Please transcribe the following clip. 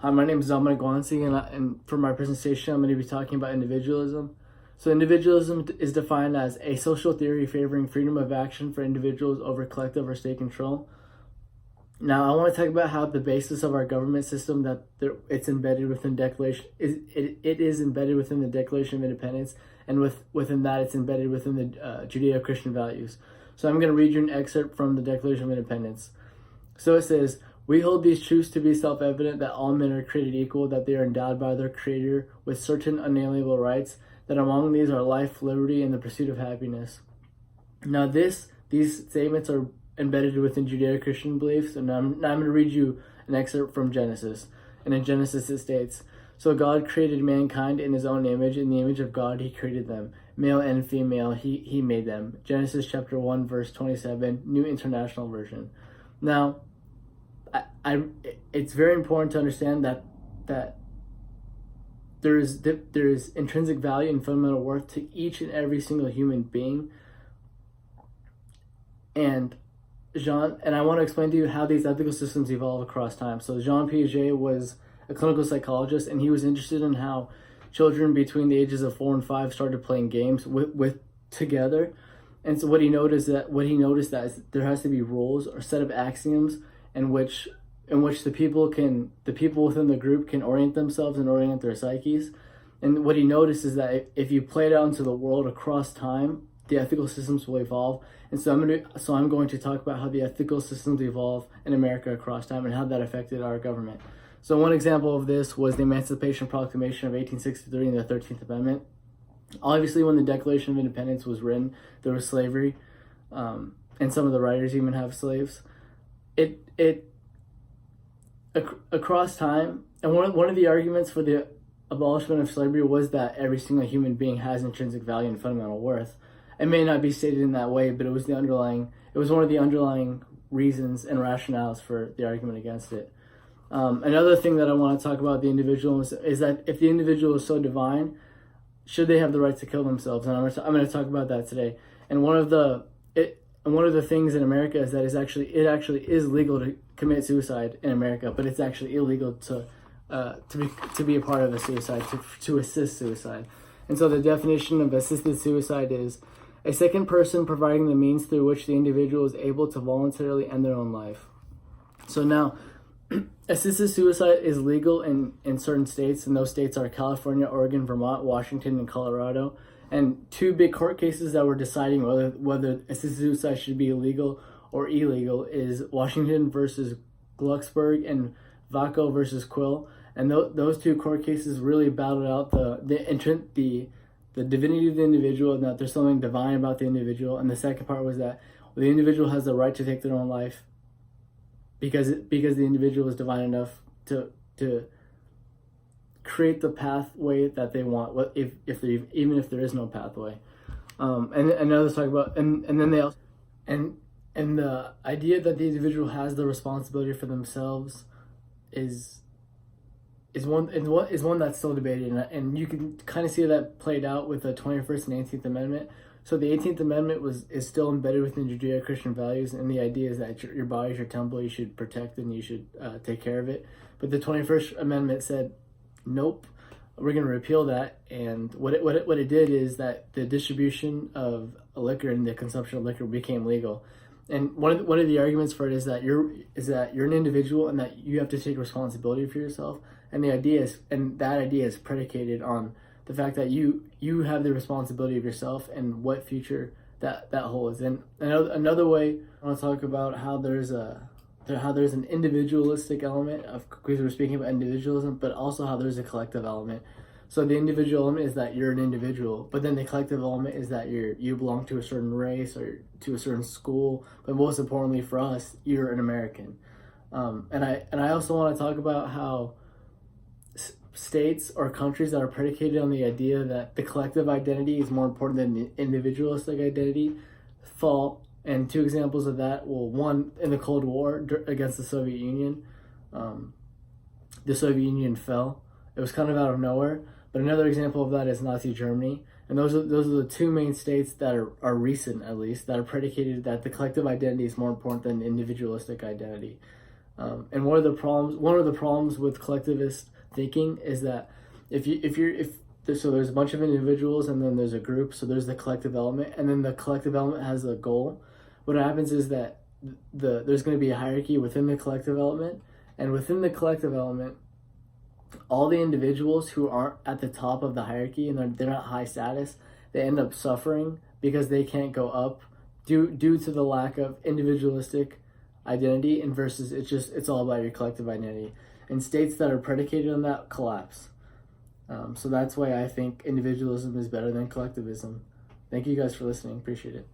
Hi, my name is Dominic Guanci, and for my presentation, I'm going to be talking about individualism. So, individualism is defined as a social theory favoring freedom of action for individuals over collective or state control. Now, I want to talk about how the basis of our government system it's embedded within it is embedded within the Declaration of Independence, and within that, it's embedded within the Judeo-Christian values. So, I'm going to read you an excerpt from the Declaration of Independence. So it says, "We hold these truths to be self-evident, that all men are created equal, that they are endowed by their Creator with certain unalienable rights, that among these are life, liberty, and the pursuit of happiness." Now these statements are embedded within Judeo-Christian beliefs, and I'm going to read you an excerpt from Genesis. And in Genesis it states, "So God created mankind in his own image, in the image of God he created them. Male and female he made them." Genesis chapter 1 verse 27, New International Version. Now, it's very important to understand that there is intrinsic value and fundamental worth to each and every single human being. And I want to explain to you how these ethical systems evolve across time. So Jean Piaget was a clinical psychologist, and he was interested in how children between the ages of 4 and 5 started playing games with together. And so what he noticed that is there has to be rules or set of axioms in which the people within the group can orient themselves and orient their psyches. And what he noticed is that if you play it out into the world across time, the ethical systems will evolve. And so I'm going to talk about how the ethical systems evolve in America across time and how that affected our government. So one example of this was the Emancipation Proclamation of 1863 and the 13th Amendment. Obviously, when the Declaration of Independence was written, there was slavery, and some of the writers even have slaves. Across time, and one of the arguments for the abolishment of slavery was that every single human being has intrinsic value and fundamental worth. It may not be stated in that way, but it was one of the underlying reasons and rationales for the argument against it. Another thing that I want to talk about the individual is that if the individual is so divine, should they have the right to kill themselves? And I'm going to talk about that today. And one of the things in America is that it actually is legal to commit suicide in America, but it's actually illegal to be a part of a suicide, to assist suicide. And so the definition of assisted suicide is a second person providing the means through which the individual is able to voluntarily end their own life. So now, assisted suicide is legal in certain states, and those states are California, Oregon, Vermont, Washington, and Colorado. And two big court cases that were deciding whether assisted suicide should be illegal or illegal is Washington versus Glucksberg and Vaco versus Quill. And those two court cases really battled out the divinity of the individual, and that there's something divine about the individual. And the second part was that the individual has the right to take their own life because the individual is divine enough to create the pathway that they want, even if there is no pathway. And others talk about and then they also and the idea that the individual has the responsibility for themselves is one that's still debated, and you can kind of see that played out with the 21st and 18th Amendment. So the 18th Amendment is still embedded within Judeo-Christian values, and the idea is that your body is your temple, you should protect it and you should take care of it. But the 21st Amendment said, nope, we're going to repeal that. And what it did is that the distribution of liquor and the consumption of liquor became legal. And one of the arguments for it is that you're an individual and that you have to take responsibility for yourself. And that idea is predicated on the fact that you have the responsibility of yourself and what future that holds. And another way I want to talk about how there's an individualistic element of, because we're speaking about individualism, but also how there's a collective element. So the individual element is that you're an individual, but then the collective element is that you belong to a certain race or to a certain school, but most importantly for us, you're an American. And I also want to talk about how states or countries that are predicated on the idea that the collective identity is more important than the individualistic identity fall. And two examples of that, well, one, in the Cold War against the Soviet Union, the Soviet Union fell. It was kind of out of nowhere. But another example of that is Nazi Germany. And those are the two main states that are recent, at least, that are predicated that the collective identity is more important than individualistic identity. And one of the problems with collectivist thinking is that so there's a bunch of individuals and then there's a group. So there's the collective element, and then the collective element has a goal. What happens is that there's going to be a hierarchy within the collective element, and within the collective element, all the individuals who aren't at the top of the hierarchy and they're not high status, they end up suffering because they can't go up due to the lack of individualistic identity, and versus it's all about your collective identity. And states that are predicated on that collapse. So that's why I think individualism is better than collectivism. Thank you guys for listening. Appreciate it.